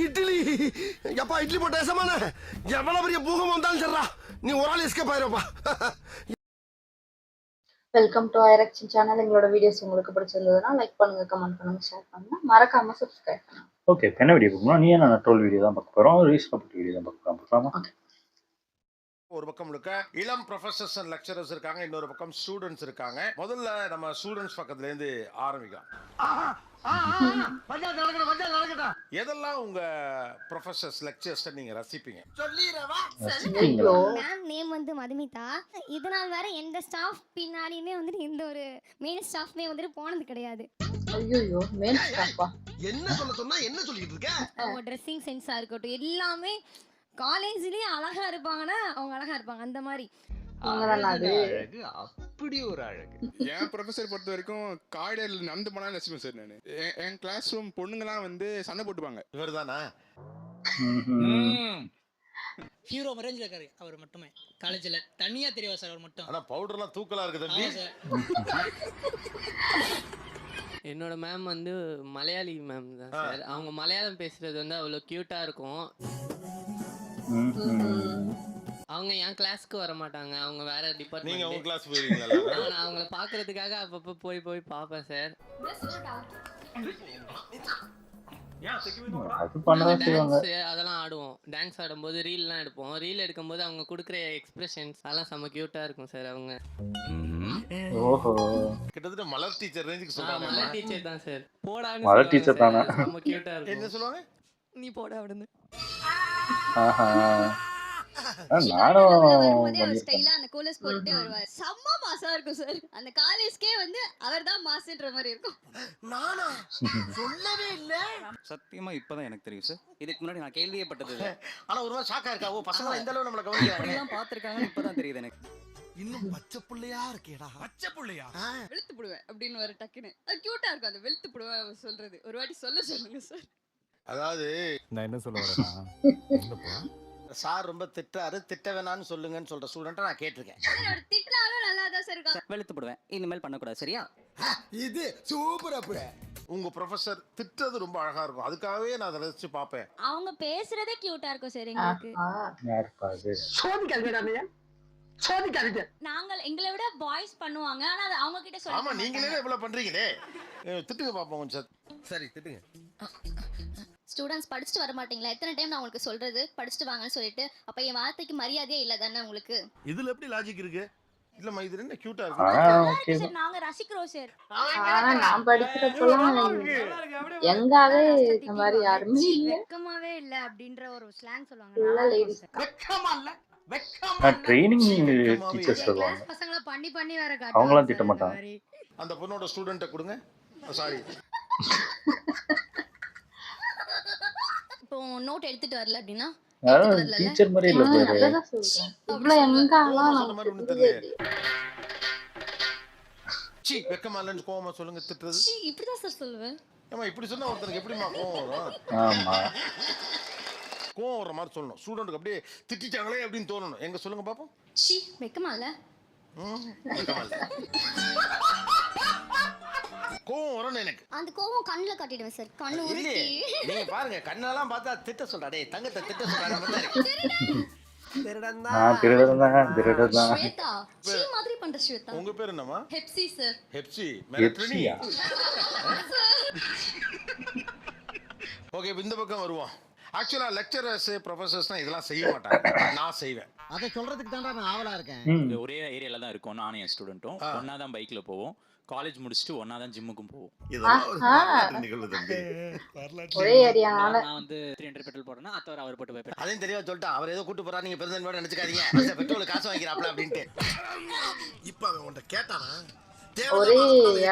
இட்லி எப்பா இட்லி போட்ட சமான எவ்வளவு பெரிய பூகம் வந்தாலும் சரிடா நீ ஒரு ஆள் எஸ்கேப் ஆயிருப்பா. வெல்கம் டு ஐரக்ஷன் சேனல். எங்களோட வீடியோஸ் உங்களுக்கு பிடிச்சிருந்ததுன்னா லைக் பண்ணுங்க, கமெண்ட் பண்ணுங்க, ஷேர் பண்ணுங்க, மறக்காம சப்ஸ்கிரைப் பண்ணுங்க. ஓகே, என்ன வீடியோ பார்க்கணும்? நீ என்ன ட்ரோல் வீடியோ தான் பார்க்க போகிறோம், ரீசனபிள் வீடியோ தான் பார்க்கலாமா? ஒரு பக்கம் முழுக்க இளம் ப்ரொஃபசர்ஸ் அண்ட் லெக்சரர்ஸ் இருக்காங்க, இன்னொரு பக்கம் ஸ்டூடெண்ட்ஸ் இருக்காங்க. முதல்ல நம்ம ஸ்டூடெண்ட்ஸ் பக்கத்துல இருந்து ஆரம்பிக்கலாம். எதெல்லாம் உங்க ப்ரொஃபசர்ஸ் லெக்சர்ஸ் நீங்க ரசிப்பீங்க? மேம் நேம் வந்து மதுமிதா. இதனால் வேற எந்த ஸ்டாஃப் பின்னாடியுமே வந்துட்டு எந்த ஒரு மெயின் ஸ்டாஃப்மே வந்துட்டு போனது கிடையாது. ஐயோ மெயின் ஸ்டாஃபா? என்ன சொன்னா என்ன சொல்லிட்டு இருக்க? அவங்க ட்ரெஸ்ஸிங் சென்ஸா இருக்கட்டும் எல்லாமே காலேஜ்லயே அழகா இருப்பாங்கன்னா அவங்க அழகா இருப்பாங்க. அந்த மாதிரி அழகு, அப்படி ஒரு அழகு. என் ப்ரொஃபஸர் பொறுத்த வரைக்கும் காரிடர்ல நடந்து போனா நசிப்பேன் சார். நான் என் கிளாஸ் ரூம் பொண்ணுங்கலாம் வந்து சண்டை போட்டுப்பாங்க. இவர் தானா ஹீரோ ரேஞ்சில் இருக்காரு அவர் மட்டுமே காலேஜில். தனியாக தெரியும் சார் அவர் மட்டும். ஆனா பவுடர்லாம் தூக்கலா இருக்கு தம்பி. என்னோட மேம் வந்து மலையாளி மேம் தான் சார். அவங்க மலையாளம் பேசுறது வந்து அவ்வளோ கியூட்டா இருக்கும். அவங்க என் கிளாஸ்க்கு வர மாட்டாங்க, அவங்க வேற டிபார்ட்மெண்ட். நீங்க உங்க கிளாஸ் போறீங்களா? நான் அவங்கள பாக்குறதுக்காக அப்பப்போ போய் பாப்பேன் சார். அதெல்லாம் ஆடுவோம். டான்ஸ் ஆடும்போது ரீல்லாம் எடுப்போம். ரீல் எடுக்கும்போது அவங்க கொடுக்குற எக்ஸ்பிரஷன்ஸ் அதெல்லாம் செம்ம கியூட்டா இருக்கும் சார். அவங்க கிட்டத்தட்ட மலர் டீச்சர் ரேஞ்சுக்கு சொல்றாங்க. மலர் டீச்சர் தான் சார். போடான்னு மலர் டீச்சர் தானா? செம்ம கியூட்டா இருக்கும். என்ன சொல்லுவாங்க? நீ போடா அப்படின்னு. ஸ்டைலா அந்த கோலஸ் போட்டுட்டே வருவார். செம்ம மாசா இருக்கும் சார். அந்த காலேஜ்க்கே வந்து அவர்தான் மாஸ்ன்ற மாதிரி இருக்கும். நானா சொல்லவே இல்ல. சத்தியமா இப்பதான் எனக்கு தெரியும் சார். இதுக்கு முன்னாடி நான் கேள்வியப்பட்டது இல்ல. ஆனா ஒரு வாரம் ஷாக்கா இருக்கா? ஓ பசங்க இந்த அளவு நம்மள கவனிக்கிறாங்க. எல்லாம் பாத்துர்க்காங்கன்னு இப்பதான் தெரியுது எனக்கு. இன்னும் பச்சை புள்ளையா இருக்கேடா. பச்சை புள்ளையா? வெளுத்து புடுவேன் அப்படின்னு ஒரு டக்குன்னு அது கியூட்டா இருக்கும். அந்த வெளுத்து புடுவேன் சொல்றது ஒரு வாட்டி சொல்லுங்க சார். அதாவது நான் என்ன சொல்ல வரேன்னா, சார் ரொம்ப திட்டாரு, திட்ட வேணான்னு சொல்லுங்கன்னு சொல்ற ஸ்டூடெண்ட்டை நான் கேட்டிருக்கேன். திட்டினாலும் நல்லா தான் சார் இருக்கும். வெளுத்து போடுவேன், இனிமேல் பண்ணக்கூடாது சரியா? இது சூப்பர். அப்ப உங்க ப்ரொஃபசர் திட்டது ரொம்ப அழகா இருக்கும், அதுக்காகவே நான் அதை ரசிச்சு பார்ப்பேன். அவங்க பேசுறதே கியூட்டா இருக்கும் சார். எங்களுக்கு நாங்க எங்களை விட பாய்ஸ் பண்ணுவாங்க, ஆனா அது அவங்க கிட்ட சொல்ல. ஆமா நீங்களே இவ்வளவு பண்றீங்களே, திட்டுங்க பாப்போம் கொஞ்சம். சரி திட்டுங்க. ஸ்டூடெண்ட்ஸ் படிச்சுட்டு வர மாட்டீங்களா? எத்தனை டைம் நான் உங்களுக்கு சொல்றது படிச்சுட்டு வாங்கன்னு சொல்லிட்டு. அப்ப என் வார்த்தைக்கு மரியாதையே இல்ல தானே உங்களுக்கு? இதுல எப்படி லாஜிக் இருக்கு? இல்லம்மா இது என்ன கியூட்டா இருக்கு சார். நாங்க ரசிக்கிறோம் சார். நான் படிக்கிறப்பலாம் எங்காவே இந்த மாதிரி யாருமே இல்ல. வெக்கமாவே இல்ல அப்படின்ற ஒரு ஸ்லாங் சொல்லுவாங்க. வெக்கமா இல்ல, ட்ரைனிங் டீச்சர்ஸ் சொல்லுவாங்க. பசங்கள பண்ணி வேற காட்டுவாங்க. அவங்களாம் திட்ட மாட்டாங்க. அந்த பொண்ணோட ஸ்டூடண்ட்ட கொடுங்க. சாரி. இப்போ நோட் எடுத்துட்டு வரல அப்படினா டீச்சர் மாதிரி இல்ல பாரு. அதான் சொல்றேன். இவ்ளோ எங்காலாம் ஒண்ணு தெரியல. சீ வெக்கமா இல்லன்னு கோவமா சொல்லுங்க. திட்டுறது சீ இப்படி தான் சார் சொல்லுவேன். ஏமா இப்படி சொன்னா ஒருத்தருக்கு எப்படிமா கோவம் வரும்? ஆமா கோவம் வர மாதிரி சொல்லணும். ஸ்டூடெண்ட்க்கு அப்படியே திட்டிட்டாங்களே அப்படின்னு தோணணும். எங்க சொல்லுங்க பாப்போம். சீ வெக்கமா இல்ல. கோவம் வரணும் எனக்கு. அந்த கோவம் கண்ணுல காட்டிடுவேன் சார். கண்ணு உருட்டி. நீங்க பாருங்க கண்ணெல்லாம் பார்த்தா திட்ட சொல்றா. டேய் தங்கத்தை திட்ட சொல்றாங்க பாரு. திருடன்டா. திருடன்டா. ஸ்வேதா சீ மாதிரி பண்ற ஸ்வேதா. உங்க பேர் என்னமா? ஹெப்சி சார். ஹெப்சி மெட்ரினியா. ஓகே இந்த பக்கம் வருவோம். ஆக்சுவலா லெக்சரர்ஸ் ப்ரொஃபசர்ஸ்னா இதெல்லாம் செய்ய மாட்டாங்க, நான் செய்வேன். அதை சொல்றதுக்கு தான் நான் ஆவலா இருக்கேன். ஒரே ஏரியால தான் இருக்கும். நானும் என் ஸ்டூடெண்ட்டும் ஒன்னா தான் பைக்ல போவோம். காலேஜ் முடிச்சுட்டு ஒன்னா தான் ஜிம்முக்கும் போவோம். ஒரே ஏரியானால நான் வந்து 300 பெட்ரோல் போடுறேன்னா அத்தவர் அவர் போட்டு வைப்பேன். அதையும் தெரியவா சொல்லிட்டா. அவர் ஏதோ கூட்டு போறா, நீங்க பெருந்தன்மையோட நினைச்சுக்காதீங்க. பெட்ரோல் காசு வாங்கிக்கிறாப்ல அப்படின்ட்டு. இப்ப அவன் உன்கிட்ட கேட்டானா? ஒரே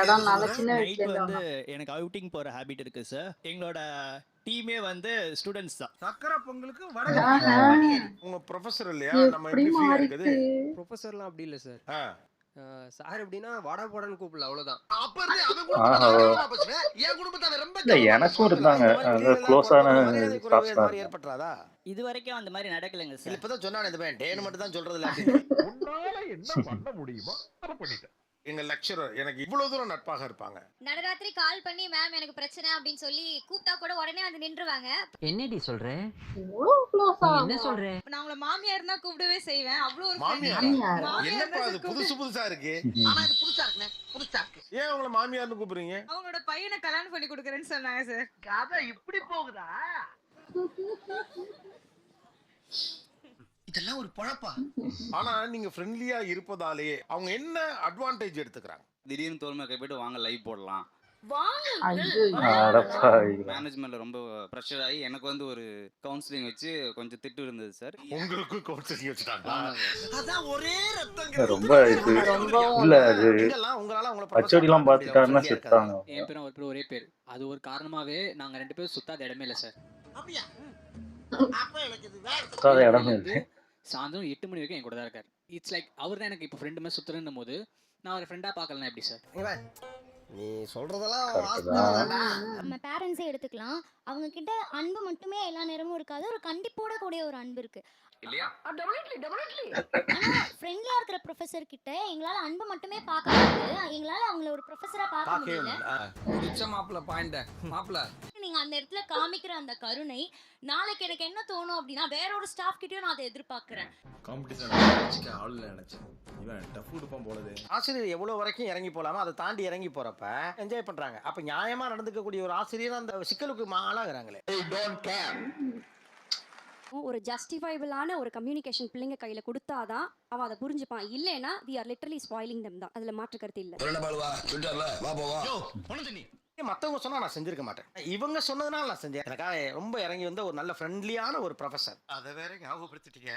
இடம்னால சின்ன நைட் வயசுல வந்து எனக்கு அவுட்டிங் போற ஹாபிட் இருக்கு சார். எங்களோட டீமே வந்து ஸ்டூடெண்ட்ஸ் தான். சக்கரை பொங்கலுக்கு உங்க ப்ரொஃபசர் இல்லையா? நம்ம எப்படி ஃப்ரீயா இருக்குது? ப்ரொஃபசர்லாம் அப்படி இல்ல சார். சார் எப்படின்னா வாடா போடான்னு கூப்பிடல, அவ்வளவுதான். அப்ப இருந்து அவன் குடும்பத்தால பேசுறேன். என் குடும்பத்தால ரொம்ப இல்ல எனக்கும் இருந்தாங்க க்ளோஸான ஸ்டாஃப்ஸ் தான். ஏற்பட்டறாதா? இது வரைக்கும் அந்த மாதிரி நடக்கலங்க சார். இப்பதான் சொன்னானே இந்த பையன் டேன்னு மட்டும் தான் சொல்றது இல்ல. உன்னால என்ன பண்ண முடியுமோ அத பண்ணிட்டேன். எங்க லெக்சரர் எனக்கு இவ்வளவு தூரம் நட்பாக இருப்பாங்க. நடராத்திரி கால் பண்ணி மேம் எனக்கு பிரச்சனை அப்படின்னு சொல்லி கூப்பிட்டா கூட உடனே வந்து நின்றுவாங்க. என்னடி சொல்ற? இவ்வளவு க்ளோஸா? என்ன சொல்ற? நான் அவங்கள மாமியார் தான் கூப்பிடவே செய்வேன். அவ்வளவு ஒரு மாமியார் மாமியாரா? என்னப்பா அது புதுசா இருக்கு. ஆனா இது புதுசா இருக்குனே, புதுசா இருக்கு. ஏன் உங்களை மாமியார்னு கூப்பிடுறீங்க? அவங்களோட பையனை கல்யாணம் பண்ணி கொடுக்குறேன்னு சொன்னாங்க சார். கதை இப்படி போகுதா? இதெல்லாம் ஒரு பொழப்பா? ஆனா நீங்க ஃப்ரெண்ட்லியா இருப்பதாலே அவங்க என்ன அட்வான்டேஜ் எடுத்துக்கிறாங்க? திடீர்னு தோல்மை போயிட்டு வாங்க லைவ் போடலாம். மேனேஜ்மெண்ட்ல ரொம்ப ப்ரெஷர் ஆகி எனக்கு வந்து ஒரு கவுன்சிலிங் வச்சு கொஞ்சம் திட்டு இருந்தது சார். உங்களுக்கு கவுன்சிலிங் வச்சுட்டாங்க. அதான் ஒரே ரத்தங்க. ரொம்ப இது இல்ல அது உங்களால உங்களை ஹச்ஓடி எல்லாம் பாத்துட்டாருன்னா செத்தாங்க. என் பேரும் அவர் பேரும் ஒரே பேர். அது ஒரு காரணமாவே நாங்க 2 பேரும் சுத்தாத இடமே இல்லை சார். அப்படியா? அப்ப எனக்கு இது வேற. சுத்தாத இடமே இல்லை. சாயந்தரம் 8 மணி வரைக்கும் என் கூட தான் இருக்காரு. இட்ஸ் லைக் அவர் தான் எனக்கு இப்போ ஃப்ரெண்டு மாதிரி சுத்துறேன்னும் போது நான் ஒரு ஃப்ரெண்டா பார்க்கலாம் எப்படி சார்? நீ சொல்றதெல்லாம் நம்ம பேரண்ட்ஸே எடுத்துக்கலாம். அவங்க கிட்ட அன்பு மட்டுமே எல்லா நேரமும் இருக்காது, ஒரு கண்டிப்போட கூடிய ஒரு அன்பு இருக்கு இல்லையா? ஆனா ஃப்ரெண்ட்லியா இருக்கிற ப்ரொஃபசர் கிட்ட எங்களால அன்பு மட்டுமே பார்க்க முடியாது, எங்களால அவங்கள ஒரு ப்ரொஃபசரா பார்க்க முடியல. முடிச்ச மாப்பிள்ள பாயிண்ட் மாப்பிள்ள நீங்க அந்த இடத்துல காமிக்கிற அந்த கருணை நாளைக்கு எனக்கு என்ன தோணும் அப்படின்னா வேற ஒரு ஸ்டாஃப் கிட்டயும் நான் அதை எதிர்பார்க்கிறேன். ஆசிரியர் எவ்வளவு வரைக்கும் இறங்கி போலாமோ அதை தாண்டி இறங்கி போறப்ப என்ஜாய் பண்றாங்க. அப்ப நியாயமா நடந்துக்கக்கூடிய ஒரு ஆசிரியர் அந்த சிக்கலுக்கு ஆளாகிறாங்களே. ஒரு ஜஸ்டிஃபைபிளான ஒரு கம்யூனிகேஷன் பிள்ளைங்க கையில கொடுத்தாதான் அவன் அதை புரிஞ்சுப்பான். இல்லைன்னா we are literally spoiling them தான். அதுல மாற்று கருத்து இல்ல. மத்தவங்க சொன்னா நான் செஞ்சிருக்க மாட்டேன். இவங்க சொன்னதுனால நான் செஞ்சேன். எனக்காக ரொம்ப இறங்கி வந்த ஒரு நல்ல ஃப்ரெண்ட்லியான ஒரு ப்ரொஃபசர். அதை வேற ஞாபகப்படுத்திட்டீங்க.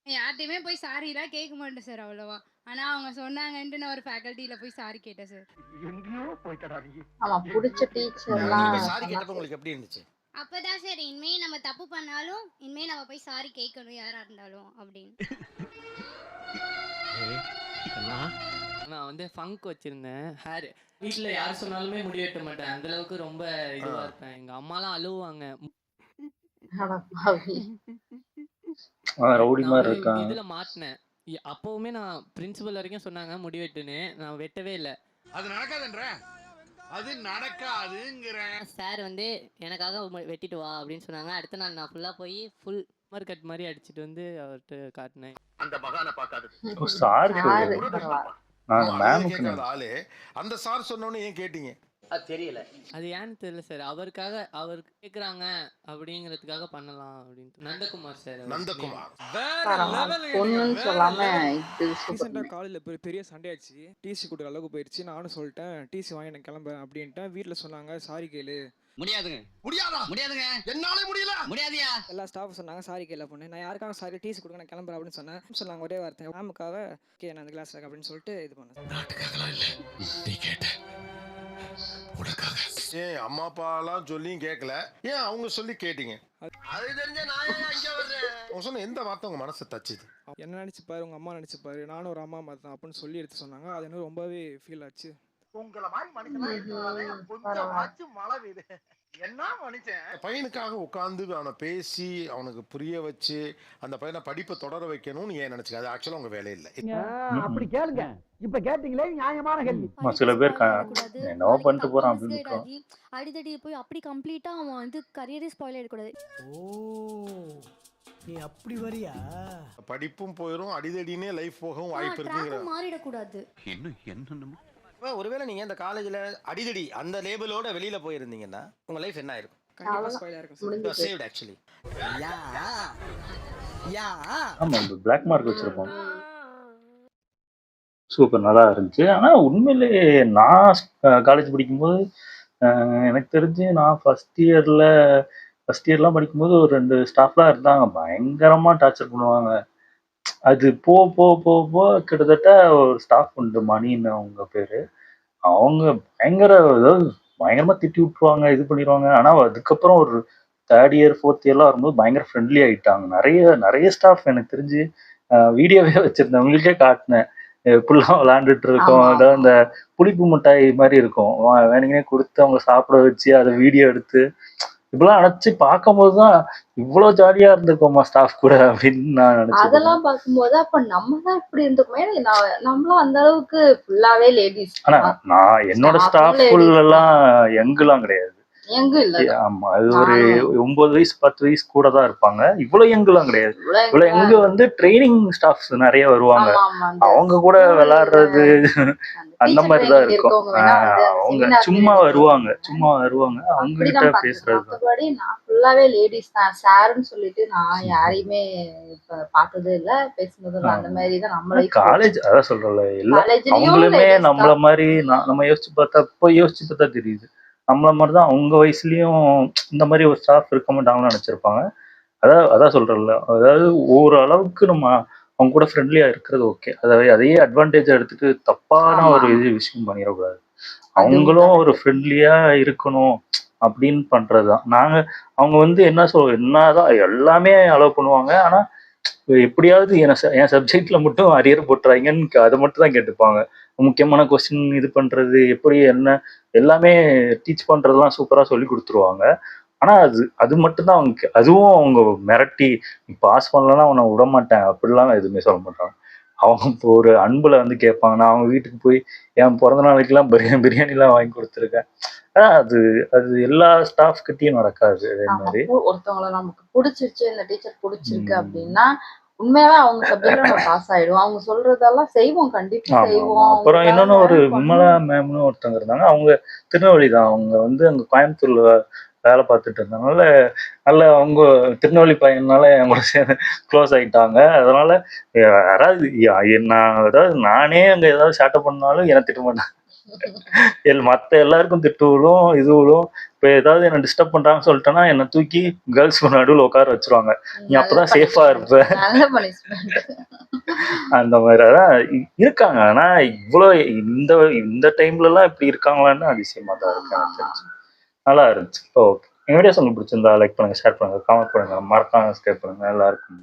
யார்ட்டையுமே போய் சாரிலாம் கேட்க மாட்டேன் சார் அவ்வளவா. ஆனா அவங்க சொன்னாங்கன்ட்டு நான் ஒரு ஃபேக்கல்ட்டியில போய் சாரி கேட்டேன் சார். எங்கேயோ போயிட்டடா நீ. ஆமா, புடிச்ச டீச்சர்லாம் சாரி கேட்டப்ப உங்களுக்கு எப்படி இருந்துச்சு? அப்பதான் சார் இனிமே நம்ம தப்பு பண்ணாலும் இனிமே நம்ம போய் சாரி கேட்கணும் யாரா இருந்தாலும் அப்படின்னு. நான் வந்து ஃபங்க் வச்சிருந்தேன் ஹேர். வீட்டில் யார் சொன்னாலுமே முடி வெட்ட மாட்டேன். அந்த அளவுக்கு ரொம்ப இதுவா இருப்பேன். எங்க அம்மாலாம் அழுவாங்க. ரவுடி மாதிரி இருக்கான். இதுல மாட்டினேன். அப்பவுமே நான் பிரின்சிபல் வரைக்கும் சொன்னாங்க முடி வெட்டுன்னு. நான் வெட்டவே இல்லை. அது நடக்காதுன்ற அது நடக்காதுங்கற சார் வந்து எனக்காக வெட்டிட்டு வா அப்படின்னு சொன்னாங்க. அடுத்த நாள் நான் ஃபுல்லா போய் ஃபுல் மர் கட் மாதிரி அடிச்சிட்டு வந்து அவர்கிட்ட காட்டினேன். அந்த மகானை பார்க்காது. ஆளு அந்த சார் சொன்னோன்னு ஏன் கேட்டீங்க? அது தெரியல. அது ஏன்னு தெரியல சார். அவருக்காக அவர் கேக்குறாங்க அப்படிங்கிறதுக்காக பண்ணலாம் அப்படின்னு. நந்தகுமார் சார். நந்தகுமார் பொண்ணுன்னு சொல்லாம இது ரீசெண்டாக காலேஜில் பெரிய சண்டே ஆச்சு. டிசி கொடுக்குற அளவுக்கு போயிடுச்சு. நானும் சொல்லிட்டேன் டிசி வாங்கி எனக்கு கிளம்புறேன் அப்படின்ட்டேன். வீட்டில் சொன்னாங்க சாரி கேளு. முடியாதுங்க. முடியாதா? முடியாதுங்க. என்னால முடியல. முடியாதியா? எல்லா ஸ்டாஃப் சொன்னாங்க சாரி கேள பொண்ணு. நான் யாருக்காக சாரி டிசி கொடுக்க நான் கிளம்புறேன் அப்படின்னு சொன்னேன். சொன்னாங்க ஒரே வார்த்தை மேமுக்காக ஓகே நான் அந்த கிளாஸ் இருக்கேன் அப்படின்னு சொல்லிட்டு இது பண்ணேன். நாட்டுக்காகலாம் இல்ல நீ கேட்ட உனக்காக. ஏன் அம்மா அப்பாலாம் சொல்லியும் கேட்கல, ஏன் அவங்க சொல்லி கேட்டீங்க? அது தெரிஞ்ச நான் ஏன் அங்க வர்றேன்? அவங்க சொன்ன எந்த வார்த்தை உங்க மனசை தச்சுது? என்ன நினச்சிப்பாரு உங்கள் அம்மா நினச்சிப்பாரு நானும் ஒரு அம்மா மாதிரி தான் அப்படின்னு சொல்லி எடுத்து சொன்னாங்க. அது எனக்கு ரொம்பவே ஃபீல் ஆச்சு. உங்களை மாதிரி மனுஷன் கொஞ்சம் மழை பெய்யுது. என்ன மனுஷன் பையனுக்காக உட்காந்து அவனை பேசி அவனுக்கு புரிய வச்சு அந்த பையனை படிப்பை தொடர வைக்கணும்னு ஏன் நினைச்சுக்க? அது ஆக்சுவலா உங்க வேலை இல்லை. அப்படி கேளுங்க. இப்ப கேட்டீங்களே நியாயமான கேள்வி. சில பேர் என்னவோ பண்ணிட்டு போறான் அப்படின்னு அடிதடி போய் அப்படி கம்ப்ளீட்டா அவன் வந்து கரியரே ஸ்பாயில் ஆயிடக்கூடாது. நீ அப்படி வரியா? படிப்பும் போயிடும், அடிதடினே லைஃப் போகவும் வாய்ப்பு இருக்குங்கிற மாறிடக்கூடாது. என்னன்னு ஒருவேளை நீங்க இந்த காலேஜ்ல அடிதடி அந்த லேபிளோட வெளியில போயிருந்தீங்கன்னா உங்க லைஃப் என்ன ஆயிருக்கும்? கண்டிப்பாக ஸ்பாயில் ஆயிருக்கும். Saved actually. ஆமா பிளாக் மார்க் வச்சிருப்போம். சூப்பர் நல்லா இருந்துச்சு. ஆனா உண்மையிலே நான் காலேஜ் படிக்கும்போது எனக்கு தெரிஞ்சு நான் ஃபர்ஸ்ட் இயர்லாம் படிக்கும்போது ஒரு 2 ஸ்டாஃப்லாம் இருந்தாங்க. பயங்கரமா டார்ச்சர் பண்ணுவாங்க. அது போ போ போ போ கிட்டத்தட்ட ஒரு ஸ்டாஃப் உண்டு மணின்னு அவங்க பேரு. அவங்க பயங்கரமா திட்டி விட்டுருவாங்க, இது பண்ணிடுவாங்க. ஆனா அதுக்கப்புறம் ஒரு 3rd இயர் 4th இயர்லாம் வரும்போது பயங்கர ஃப்ரெண்ட்லி ஆயிட்டாங்க. நிறைய ஸ்டாஃப் எனக்கு தெரிஞ்சு வீடியோவே வச்சிருந்தேன், உங்களுக்கே காட்டினேன். எப்படிலாம் விளையாண்டுட்டு இருக்கோம். அதாவது இந்த புளிப்பு மிட்டாய் மாதிரி இருக்கும், வேணுங்கனே கொடுத்து அவங்க சாப்பிட வச்சு அதை வீடியோ எடுத்து இப்படிலாம் நினைச்சு பார்க்கும்போது தான் இவ்வளோ ஜாலியா இருந்திருக்கோமா ஸ்டாஃப் கூட அப்படின்னு நான் நினைச்சேன். அதெல்லாம் பார்க்கும்போது அப்ப நம்ம தான் இப்படி இருந்திருக்கோம். ஏன்னா நம்மளும் அந்த அளவுக்கு ஃபுல்லாவே லேடிஸ் ஆனா நான் என்னோட ஸ்டாஃப் எல்லாம் யங்குலாம் கிடையாது. எங்க இல்ல ஆமா, அது ஒரு 9 வயசு 10 வயசு கூட தான் இருப்பாங்க. இவ்வளவு யங்குலாம் கிடையாது. இவ்வளவு யங்கு வந்து ட்ரைனிங் ஸ்டாஃப்ஸ் நிறைய வருவாங்க. அவங்க கூட விளையாடுறது அந்த மாதிரி தான் இருக்கும். அவங்க சும்மா வருவாங்க அவங்க கிட்ட பேசுறது. மற்றபடி நான் ஃபுல்லாவே லேடிஸ் தான். சார்ன்னு சொல்லிட்டு நான் யாரையுமே இப்ப பார்த்ததே இல்ல, பேசுனதும் அந்த மாதிரி தான். நம்மளே காலேஜ் அதான் சொல்றல, எல்லாம் அவங்களுமே நம்மள மாதிரி நம்ம யோசிச்சு பார்த்தா தெரியுது. நம்மள மாதிரி தான் அவங்க வயசுலயும் இந்த மாதிரி ஒரு ஸ்டாஃப் இருக்க மாட்டாங்கன்னு நினைச்சிருப்பாங்க. அதான் சொல்றேன்ல, அதாவது ஓரளவுக்கு நம்ம அவங்க கூட ஃப்ரெண்ட்லியா இருக்கிறது ஓகே. அதையே அட்வான்டேஜ் எடுத்துட்டு தப்பான ஒரு விஷயம் பண்ணிடக்கூடாது. அவங்களும் ஒரு ஃப்ரெண்ட்லியா இருக்கணும் அப்படின்னு பண்றதுதான். அவங்க வந்து என்னதான் எல்லாமே அலோவ் பண்ணுவாங்க. ஆனா எப்படியாவது என் சப்ஜெக்ட்ல மட்டும் அரியர் போட்டுறாங்கன்னு அதை மட்டும் தான் கேட்டுப்பாங்க. முக்கியமான கொஸ்டின் இது பண்றது எப்படி என்ன எல்லாமே டீச் பண்றதெல்லாம் சூப்பரா சொல்லி கொடுத்துருவாங்க. ஆனா அது மட்டும்தான் அதுவும் அவங்க மிரட்டி நீ பாஸ் பண்ணலன்னா அவனை விட மாட்டேன் அப்படிலாம் எதுவுமே சொல்ல மாட்டாங்க. அவங்க இப்போ ஒரு அன்புல வந்து கேட்பாங்க. நான் அவங்க வீட்டுக்கு போய் என் பிறந்த நாளைக்கெல்லாம் பிரியாணிலாம் வாங்கி கொடுத்துருக்கேன். அது எல்லா ஸ்டாஃப் கிட்டயும் நடக்காது. அதே மாதிரி ஒருத்தவங்களை நமக்கு பிடிச்சிருச்சு, இந்த டீச்சர் பிடிச்சிருக்கு அப்படின்னா உண்மையாவே அவங்க சப்ஜெக்ட்ல நம்ம பாஸ் ஆயிடும். அவங்க சொல்றதெல்லாம் செய்வோம், கண்டிப்பா செய்வோம். அப்புறம் இன்னொன்னு ஒரு விமலா மேம்னு ஒருத்தவங்க இருந்தாங்க. அவங்க திருநெல்வேலி தான். அவங்க வந்து அங்க கோயம்புத்தூர்ல வேலை பார்த்துட்டு இருந்தனால நல்ல அவங்க திருநெல்வேலி பையனால என் கூட சேர்ந்து க்ளோஸ் ஆகிட்டாங்க. அதனால யாராவது அதாவது நானே அங்கே ஏதாவது சேட்டை பண்ணாலும் என்னை திட்ட மாட்டாங்க. மற்ற எல்லாருக்கும் திட்டுவிடும் இதுவிடும். இப்போ ஏதாவது என்ன டிஸ்டர்ப் பண்றாங்கன்னு சொல்லிட்டேன்னா என்னை தூக்கி கேர்ள்ஸ் நடுவில் உட்கார வச்சிருவாங்க. நீ அப்பதான் சேஃபா இருப்ப அந்த மாதிரி தான் இருக்காங்க. ஆனா இவ்வளோ இந்த டைம்ல எல்லாம் இப்படி இருக்காங்களான்னு அதிசயமா தான் இருக்கு எனக்கு தெரிஞ்சு. நல்லா இருந்துச்சு. ஓகே, எங்க வீடியோஸ் உங்களுக்கு பிடிச்சிருந்தா லைக் பண்ணுங்க, ஷேர் பண்ணுங்க, கமெண்ட் பண்ணுங்க, மறக்காம சப்ஸ்கிரைப் பண்ணுங்க. எல்லாருக்கும்